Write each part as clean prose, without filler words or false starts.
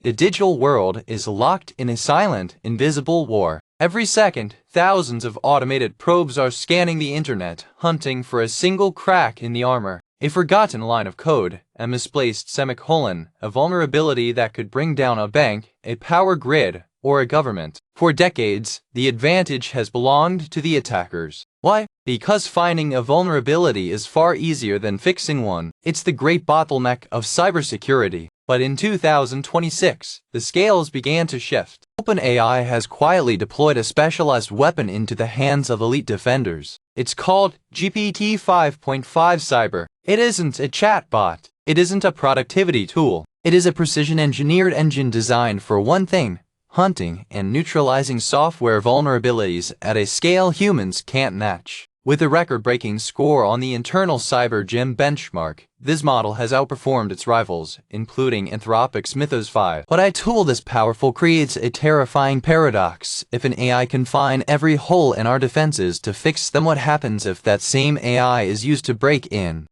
The digital world is locked in a silent, invisible war. Every second, thousands of automated probes are scanning the internet, hunting for a single crack in the armor, a forgotten line of code, a misplaced semicolon, a vulnerability that could bring down a bank, a power grid, or a government. For decades, the advantage has belonged to the attackers. Why? Because finding a vulnerability is far easier than fixing one. It's the great bottleneck of cybersecurity. But in 2026, the scales began to shift. OpenAI has quietly deployed a specialized weapon into the hands of elite defenders. It's called GPT-5.5-Cyber. It isn't a chatbot. It isn't a productivity tool. It is a precision-engineered engine designed for one thing: hunting and neutralizing software vulnerabilities at a scale humans can't match. With a record-breaking score on the internal CyberGym benchmark, this model has outperformed its rivals, including Anthropic's Mythos 5. But a tool this powerful creates a terrifying paradox. If an AI can find every hole in our defenses to fix them, what happens if that same AI is used to break in?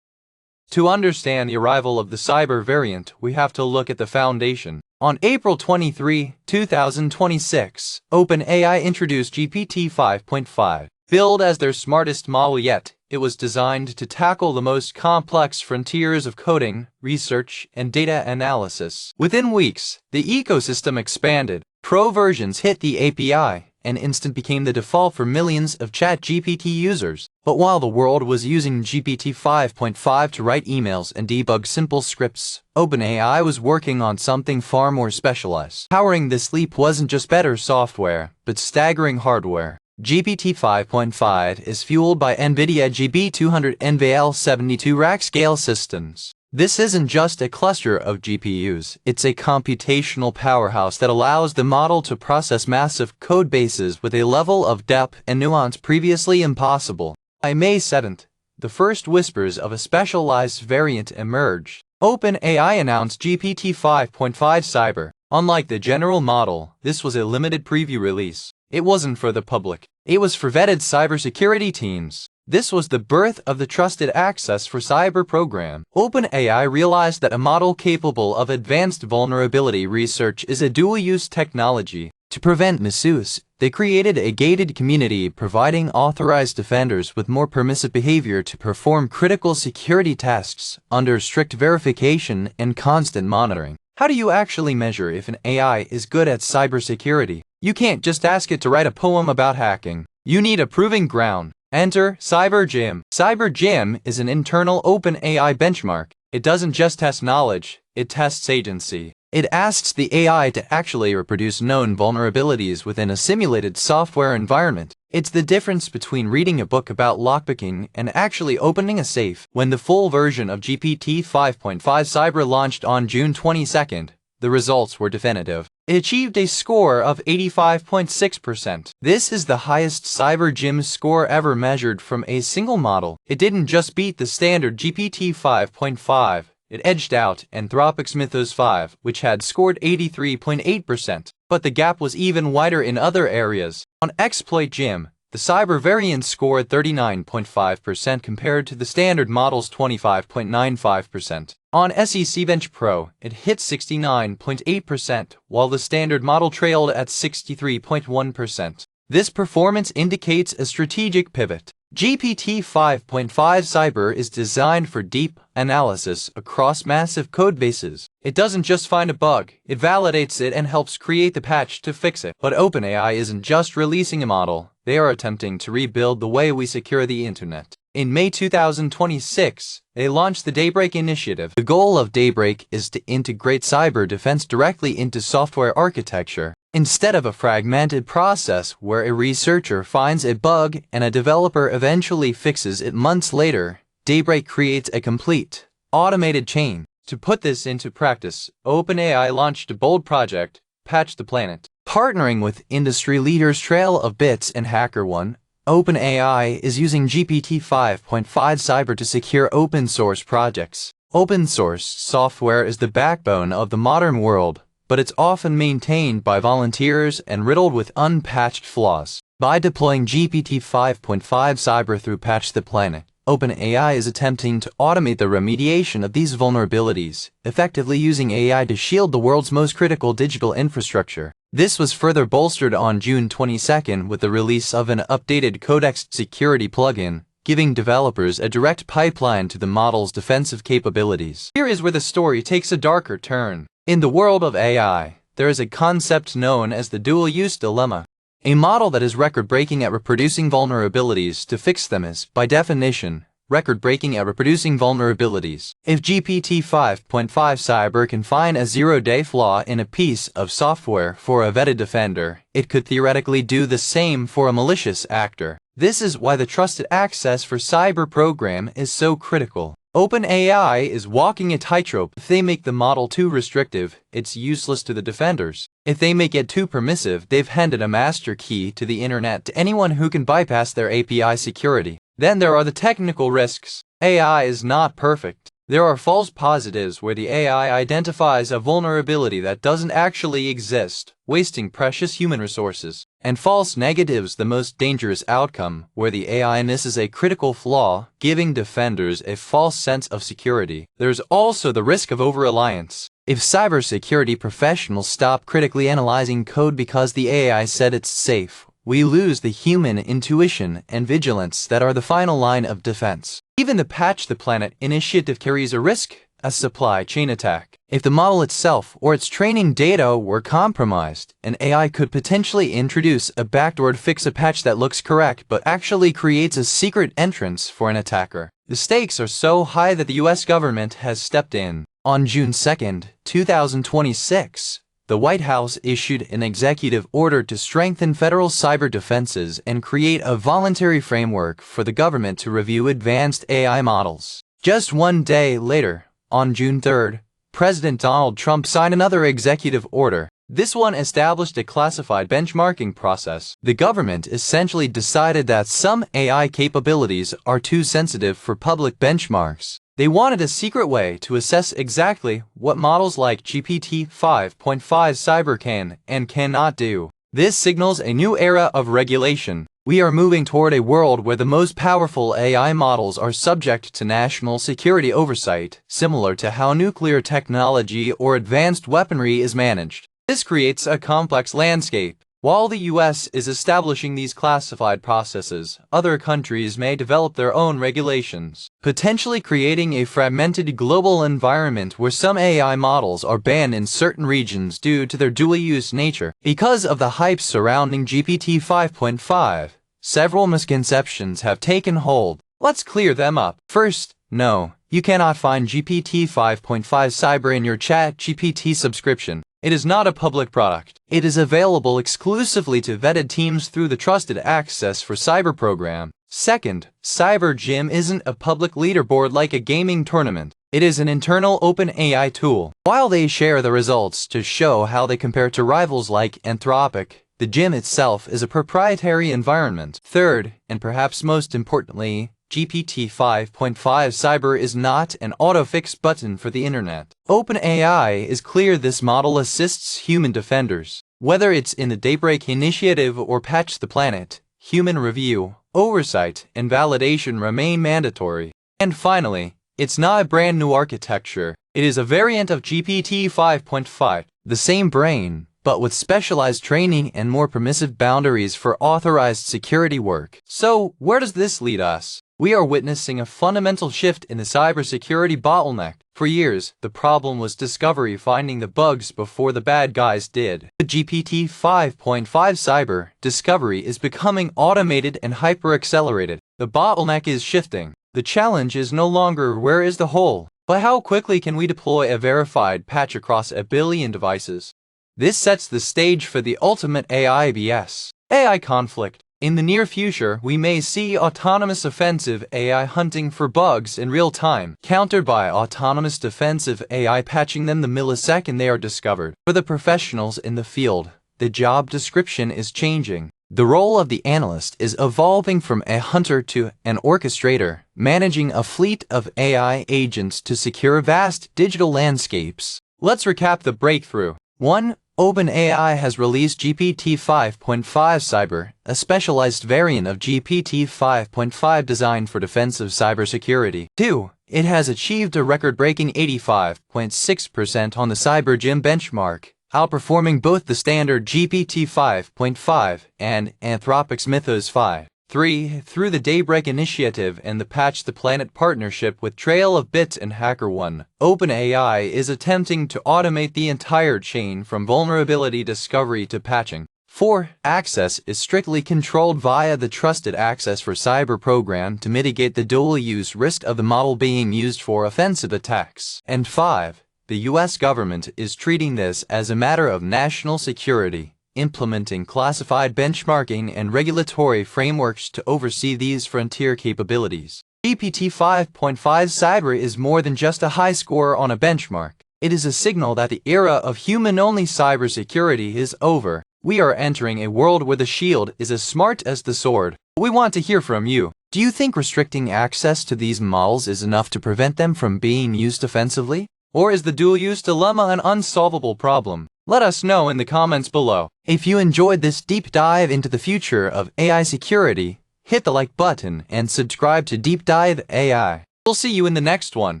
To understand the arrival of the cyber variant, we have to look at the foundation. On April 23, 2026, OpenAI introduced GPT-5.5. Billed as their smartest model yet, it was designed to tackle the most complex frontiers of coding, research, and data analysis. Within weeks, the ecosystem expanded. Pro versions hit the API, and Instant became the default for millions of ChatGPT users. But while the world was using GPT-5.5 to write emails and debug simple scripts, OpenAI was working on something far more specialized. Powering this leap wasn't just better software, but staggering hardware. GPT-5.5 is fueled by NVIDIA GB200 NVL72 rack-scale systems. This isn't just a cluster of GPUs, it's a computational powerhouse that allows the model to process massive code bases with a level of depth and nuance previously impossible. By May 7th, the first whispers of a specialized variant emerged. OpenAI announced GPT-5.5-Cyber. Unlike the general model, this was a limited preview release. It wasn't for the public. It was for vetted cybersecurity teams. This was the birth of the Trusted Access for Cyber program. OpenAI realized that a model capable of advanced vulnerability research is a dual-use technology. To prevent misuse, they created a gated community providing authorized defenders with more permissive behavior to perform critical security tasks under strict verification and constant monitoring. How do you actually measure if an AI is good at cybersecurity? You can't just ask it to write a poem about hacking. You need a proving ground. Enter CyberGym. CyberGym is an internal OpenAI benchmark. It doesn't just test knowledge, it tests agency. It asks the AI to actually reproduce known vulnerabilities within a simulated software environment. It's the difference between reading a book about lockpicking and actually opening a safe. When the full version of GPT-5.5-Cyber launched on June 22nd, the results were definitive. It achieved a score of 85.6%. This is the highest CyberGym score ever measured from a single model. It didn't just beat the standard GPT-5.5. It edged out Anthropic's Mythos 5, which had scored 83.8%. But the gap was even wider in other areas. On XploitGym, the cyber variant scored 39.5% compared to the standard model's 25.95%. On SecBench Pro, it hit 69.8%, while the standard model trailed at 63.1%. This performance indicates a strategic pivot. GPT-5.5-Cyber is designed for deep analysis across massive codebases. It doesn't just find a bug, it validates it and helps create the patch to fix it. But OpenAI isn't just releasing a model, they are attempting to rebuild the way we secure the internet. In May 2026, they launched the Daybreak initiative. The goal of Daybreak is to integrate cyber defense directly into software architecture. Instead of a fragmented process where a researcher finds a bug and a developer eventually fixes it months later, Daybreak creates a complete, automated chain. To put this into practice, OpenAI launched a bold project, Patch the Planet. Partnering with industry leaders Trail of Bits and HackerOne, OpenAI is using GPT-5.5-Cyber to secure open-source projects. Open-source software is the backbone of the modern world, but it's often maintained by volunteers and riddled with unpatched flaws. By deploying GPT-5.5-Cyber through Patch the Planet, OpenAI is attempting to automate the remediation of these vulnerabilities, effectively using AI to shield the world's most critical digital infrastructure. This was further bolstered on June 22 with the release of an updated Codex security plugin, giving developers a direct pipeline to the model's defensive capabilities. Here is where the story takes a darker turn. In the world of AI, there is a concept known as the dual-use dilemma. A model that is record-breaking at reproducing vulnerabilities to fix them is, by definition, record-breaking at reproducing vulnerabilities. If GPT-5.5-Cyber can find a zero-day flaw in a piece of software for a vetted defender, it could theoretically do the same for a malicious actor. This is why the Trusted Access for Cyber program is so critical. OpenAI is walking a tightrope. If they make the model too restrictive, it's useless to the defenders. If they make it too permissive, they've handed a master key to the internet to anyone who can bypass their API security. Then there are the technical risks. AI is not perfect. There are false positives where the AI identifies a vulnerability that doesn't actually exist, wasting precious human resources. And false negatives, the most dangerous outcome, where the AI misses a critical flaw, giving defenders a false sense of security. There's also the risk of over-reliance. If cybersecurity professionals stop critically analyzing code because the AI said it's safe, we lose the human intuition and vigilance that are the final line of defense. Even the Patch the Planet initiative carries a risk, a supply chain attack. If the model itself or its training data were compromised, an AI could potentially introduce a backdoor to fix a patch that looks correct but actually creates a secret entrance for an attacker. The stakes are so high that the US government has stepped in. On June 2, 2026, the White House issued an executive order to strengthen federal cyber defenses and create a voluntary framework for the government to review advanced AI models. Just one day later, on June 3, President Donald Trump signed another executive order. This one established a classified benchmarking process. The government essentially decided that some AI capabilities are too sensitive for public benchmarks. They wanted a secret way to assess exactly what models like GPT-5.5-Cyber can and cannot do. This signals a new era of regulation. We are moving toward a world where the most powerful AI models are subject to national security oversight, similar to how nuclear technology or advanced weaponry is managed. This creates a complex landscape. While the US is establishing these classified processes, other countries may develop their own regulations, potentially creating a fragmented global environment where some AI models are banned in certain regions due to their dual-use nature. Because of the hype surrounding GPT 5.5, several misconceptions have taken hold. Let's clear them up. First, no, you cannot find GPT 5.5-Cyber in your ChatGPT subscription. It is not a public product. It is available exclusively to vetted teams through the Trusted Access for Cyber program. Second, CyberGym isn't a public leaderboard like a gaming tournament. It is an internal OpenAI tool. While they share the results to show how they compare to rivals like Anthropic, the gym itself is a proprietary environment. Third, and perhaps most importantly, GPT 5.5-Cyber is not an auto-fix button for the internet. OpenAI is clear this model assists human defenders. Whether it's in the Daybreak initiative or Patch the Planet, human review, oversight, and validation remain mandatory. And finally, it's not a brand new architecture. It is a variant of GPT 5.5, the same brain, but with specialized training and more permissive boundaries for authorized security work. So, where does this lead us? We are witnessing a fundamental shift in the cybersecurity bottleneck. For years, the problem was discovery, finding the bugs before the bad guys did. The GPT 5.5-Cyber discovery is becoming automated and hyper-accelerated. The bottleneck is shifting. The challenge is no longer where is the hole, but how quickly can we deploy a verified patch across a billion devices. This sets the stage for the ultimate AI BS. AI conflict. In the near future, we may see autonomous offensive AI hunting for bugs in real time, countered by autonomous defensive AI patching them the millisecond they are discovered. For the professionals in the field, the job description is changing. The role of the analyst is evolving from a hunter to an orchestrator, managing a fleet of AI agents to secure vast digital landscapes. Let's recap the breakthrough. 1. OpenAI has released GPT-5.5-Cyber, a specialized variant of GPT-5.5 designed for defensive cybersecurity. 2. It has achieved a record-breaking 85.6% on the CyberGym benchmark, outperforming both the standard GPT-5.5 and Anthropic's Mythos 5. 3. Through the Daybreak Initiative and the Patch the Planet partnership with Trail of Bits and HackerOne, OpenAI is attempting to automate the entire chain from vulnerability discovery to patching. 4. Access is strictly controlled via the Trusted Access for Cyber program to mitigate the dual-use risk of the model being used for offensive attacks. And 5. The U.S. government is treating this as a matter of national security, implementing classified benchmarking and regulatory frameworks to oversee these frontier capabilities. GPT-5.5-Cyber is more than just a high score on a benchmark. It is a signal that the era of human-only cybersecurity is over. We are entering a world where the shield is as smart as the sword. We want to hear from you. Do you think restricting access to these models is enough to prevent them from being used offensively? Or is the dual-use dilemma an unsolvable problem? Let us know in the comments below. If you enjoyed this deep dive into the future of AI security, hit the like button and subscribe to Deep Dive AI. We'll see you in the next one.